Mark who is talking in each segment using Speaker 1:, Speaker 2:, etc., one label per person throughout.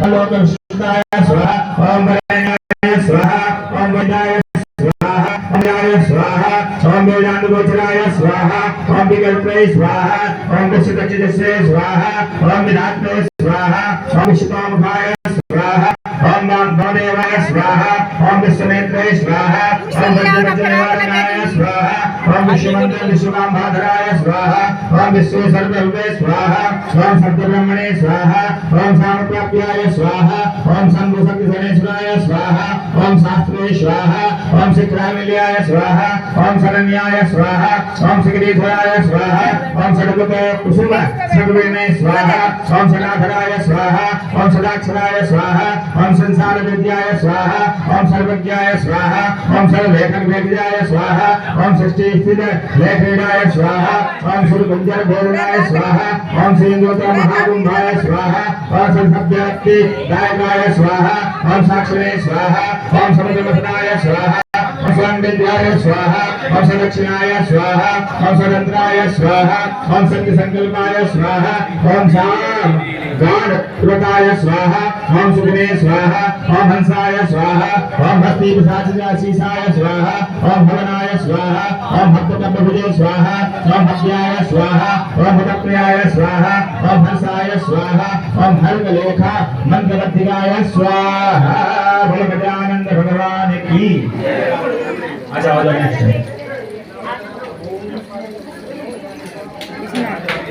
Speaker 1: लोक विष्णुदाय स्वाहा ओम वरेण्याय स्वाहा ओम वैदाय स्वाहा ओम याय स्वाहा ओम वेदांतगोचराय स्वाहा ओम विकल्पे स्वाहा ओम विश्वदक्षिणस्य स्वाहा ओम विधात्रे स्वाहा ओम विश्वकामकाय स्वाहा ओम वामदेवाय स्वाहा ओम विश्वनेत्रे स्वाहा ओम वज्रवज्रनिवारणाय स्वाहा ओम विश्वमंत्र विश्वकामभाधराय स्वाहा ओम विश्वेश्वरभवे स्वाहा ओम सत्यब्रह्मणे स्वाहा ओम सामप्राप्याय स्वाहा ओम शंभुशक्तिधनेश्वराय स्वाहा ओम शास्त्रे स्वाहा ओम शिखरामिल्याय स्वाहा ओम शरण्याय स्वाहा ओम शिखरीधराय स्वाहा ओम षड्गते कुसुम षड्वेणे स्वाहा ओम षडाधराय स्वाहा ओम षडाक्षराय स्वाहा ओम संसार विद्याय स्वाहा ओम सर्वज्ञाय स्वाहा ओम सर्वलेखन वेद्याय स्वाहा ओम सृष्टि स्थित लेखनाय स्वाहा ओम सुरगंजर भोजनाय स्वाहा ओम श्रींद्रोत महाकुंभाय स्वाहा ओम संसभ्यक्ति दायकाय स्वाहा ओम साक्षरे स्वाहा ओम समुद्रमथनाय स्वाहा ओम विद्याय स्वाहा ओम सदक्षिणाय स्वाहा ओम सदंत्राय स्वाहा ओम सत्य संकल्पाय स्वाहा ओम शाम गाढ़ कृताय स्वाहा ओम सुखने स्वाहा ओम हंसाय स्वाहा ओम हस्ती प्रसादाशीषाय स्वाहा ओम भवनाय स्वाहा ओम भक्तकपभुजे स्वाहा ओम भक्त्याय स्वाहा ओम भक्तप्रियाय स्वाहा ओम हंसाय स्वाहा ओम हर्कलेखा मंत्रवत्तिकाय स्वाहा। बोलो गजानंद भगवान की। अच्छा हो जाए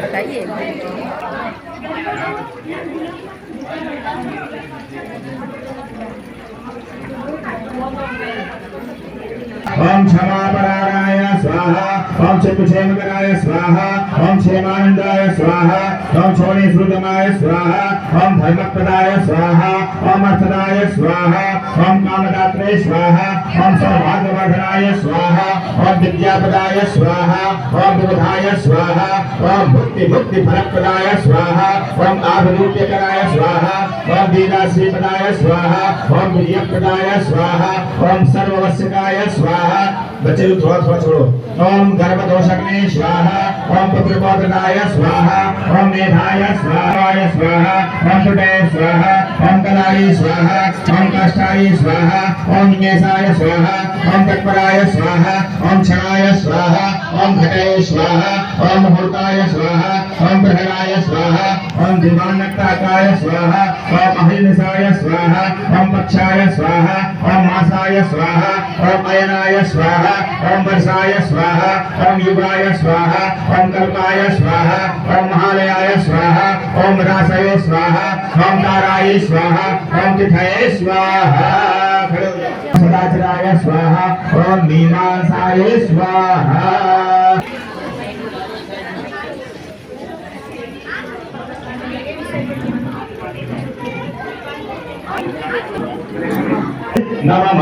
Speaker 1: बताइए। ओम क्षमापराराय स्वाहा ओम क्षेमकराय स्वाहा ओम क्षेमानंदाय स्वाहा ओम क्षोणीश्रुतमाय स्वाहा ओम धर्मप्रदाय स्वाहा ओम अर्थदाय स्वाहा ओम कामदात्रे स्वाहा ओम सौभाग्यवर्धनाय स्वाहा ओम विद्याप्रदाय स्वाहा ओम विबुधाय स्वाहा ओम भुक्ति फलप्रदाय स्वाहा ओम आभिरूप्यकराय स्वाहा ओम वीराश्रीप्रदाय स्वाहा ओम विजयप्रदाय स्वाहा ओम सर्ववश्यकाय स्वाहा। बच्चे लोग थोड़ा थोड़ा छोड़ो। ओम गर्भदोषग्ने स्वाहा ओम पुत्रपौत्रदाय स्वाहा ओम मेधाय स्वाहा ओम सुटे स्वाहा ओम कलाय स्वाहा ओम काष्ठाय स्वाहा ओम निमेषाय स्वाहा ओम तत्पराय स्वाहा ओम क्षणाय स्वाहा ओम घटाय स्वाहा ओम मुहूर्ताय स्वाहा ओम प्रहराय स्वाहा ओम दिवानक्ताकाय स्वाहा ओम अहिर्निशाय स्वाहा ओम पक्षाय स्वाहा ओम मासाय स्वाहा ओम अयनाय स्वाहा ओम वर्षाय स्वाहा ओम युगाय स्वाहा ओम कल्पाय स्वाहा ओम महालयाय स्वाहा ओम रासय स्वाहा ओम ताराय स्वाहा ओम तिथये स्वाहा। सदाचराय स्वाहा ओम मीमांसाय स्वाहा। नमः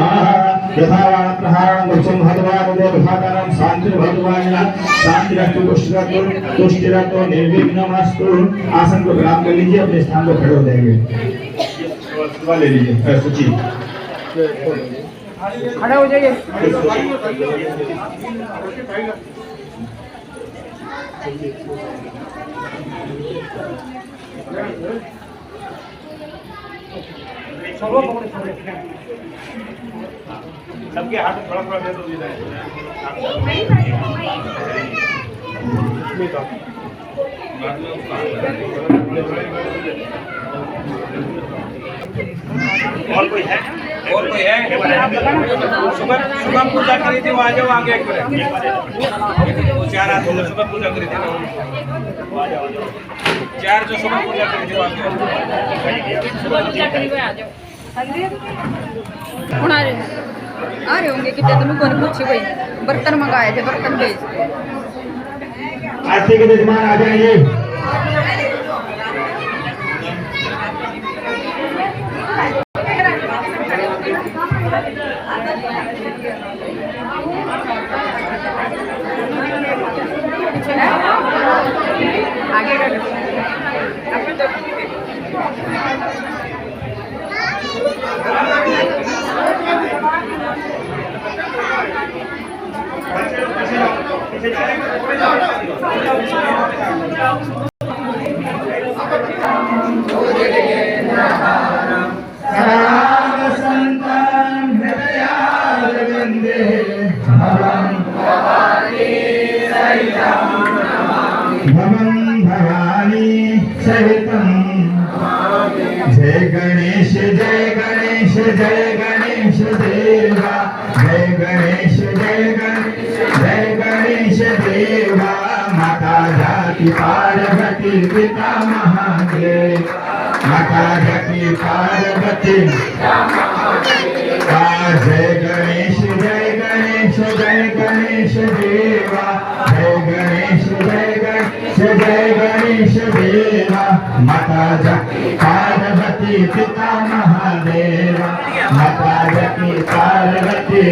Speaker 1: यथावान प्रहारं गुरुं भगवान देवभागनं शांति भगवान शांतिरस्तु तुष्टिरस्तु निर्विघ्नमस्तु। आसन को ग्रहण कर लीजिए, अपने स्थान को खड़े हो जाएंगे। ले लीजिए सूची खड़ा हो जाइए। सबके हाथ में थोड़ा थोड़ा दे दो। और कोई है? और कोई है? सुबह पूजा करी थी, आ जाओ आगे। एक चार आदमी सुबह पूजा करी थी, चार जो सुबह पूजा करी थी आगे।
Speaker 2: कौन आ रहे होंगे? कितने तुम कौन पूछे? कोई बर्तन मंगाए थे, बर्तन भेज।
Speaker 1: आरती के मेहमान आ जाइए।
Speaker 2: आगे
Speaker 1: का जय गणेश जय गणेश जय गणेश देवा जय गणेश जय गणेश जय गणेश देवा माता जाति पार्वती पिता महादेव माता जाति पार्वती जय गणेश जय गणेश जय गणेश देवा जय गणेश जय गणेश जय गणेश देवा माता जाति पार्वती पिता महादेवा माता जाति पार्वती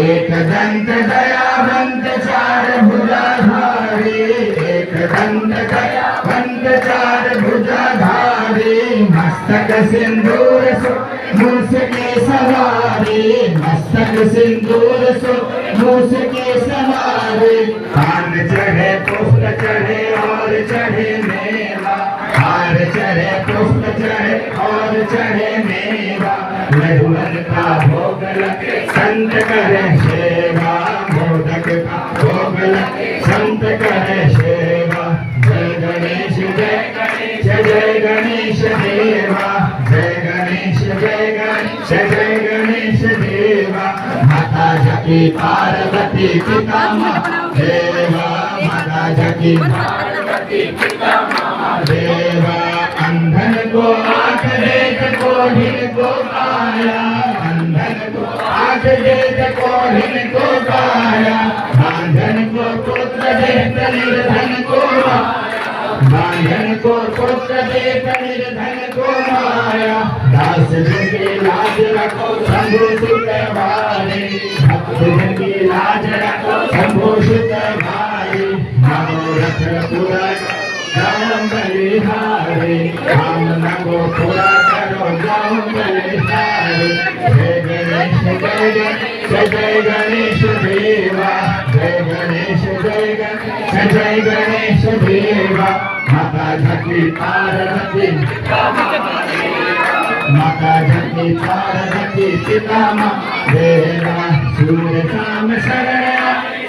Speaker 1: एक दंत दयावंत चार भुजाधारी एक दंत दयावंत चार भुजाधारी मस्तक सिंदूर सो मूस के सवारी मस्तक सिंदूर सो मूस के सवारी कान चढ़े पुष्प चढ़े और चढ़े मेवा हार चढ़े पुष्प चढ़े और चढ़े मेवा लड्डून का भोग लगे संत करे सेवा मोदक का भोग लगे संत करे सेवा जय गणेश जय गणेश जय गणेश देवा जय गणेश जय गणेश जय गणेश देवा माता जाति पार्वती पिता महादेवा माता जाति पार्वती पिता महादेवा अंधन को आंख देख कोढ़िन को काया अंधन को आंख देख कोढ़िन को काया बांधन को पुत्र देख निर्धन को बांधन को पुत्र देख निर्धन को माया दास जन की लाज रखो शंभु सुत भाई भक्त जन की लाज रखो शंभु सुत भाई मनोरथ पूरा जाओ बलिहारी हम नगो पूरा करो जाओ बलिहारी जय गणेश जय गणेश जय गणेश देवा जय गणेश जय गणेश जय गणेश देवा माता जाति पार्वती माता जाति पार्वती पिता महादेवा सूर्य शाम शरण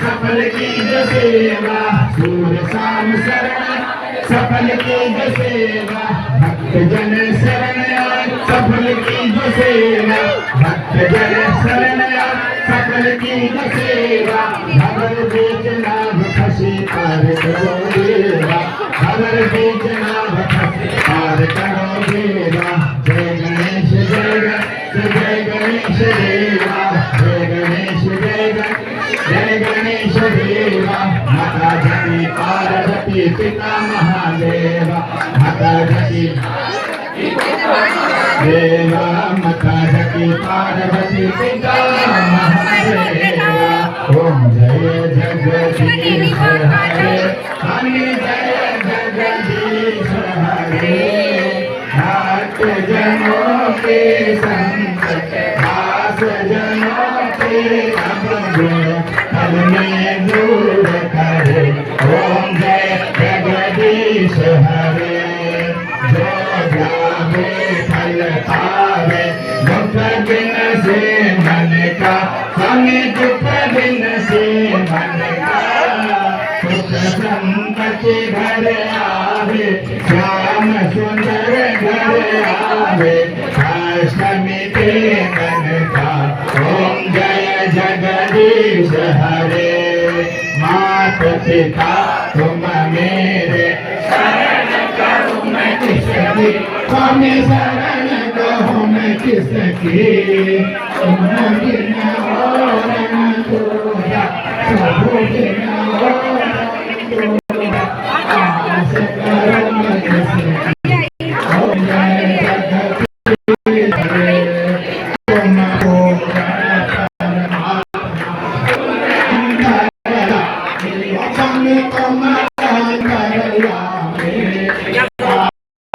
Speaker 1: सफल की सेवा सूर्य शाम शरण सफल की सेवा भक्त जन शरण सफल की सेवा भक्त जन शरण सफल की सेवा भवर बीच नाभ खसी पार करो देवा भवर बीच नाभ खसी पार करो देवा जय गणेश जय गणेश जय गणेश देवा जय गणेश जय गणेश जय गणेश देवा माता जाति पार्वती पिता महादेवा माता जाति देवा माता जाति पार्वती पिता महादेवा ओम जय जगदीश हरे हरि जय जगदीश हरे भक्त जनों के संकट दास जनों के अवगुण अब में दूर करे ओम जय जगदीश हरे जो जावे फल पावे दुख बिन से मन का संग दुख बिन से मन का सुख संपत्ति घर आवे श्याम सुंदर घर आवे अष्टमी के मन का ओम जय जगदीश हरे मात पिता तुम मेरे शरण करूं मैं किसकी तुम्हें शरण कहूं मैं किसकी तुम बिना और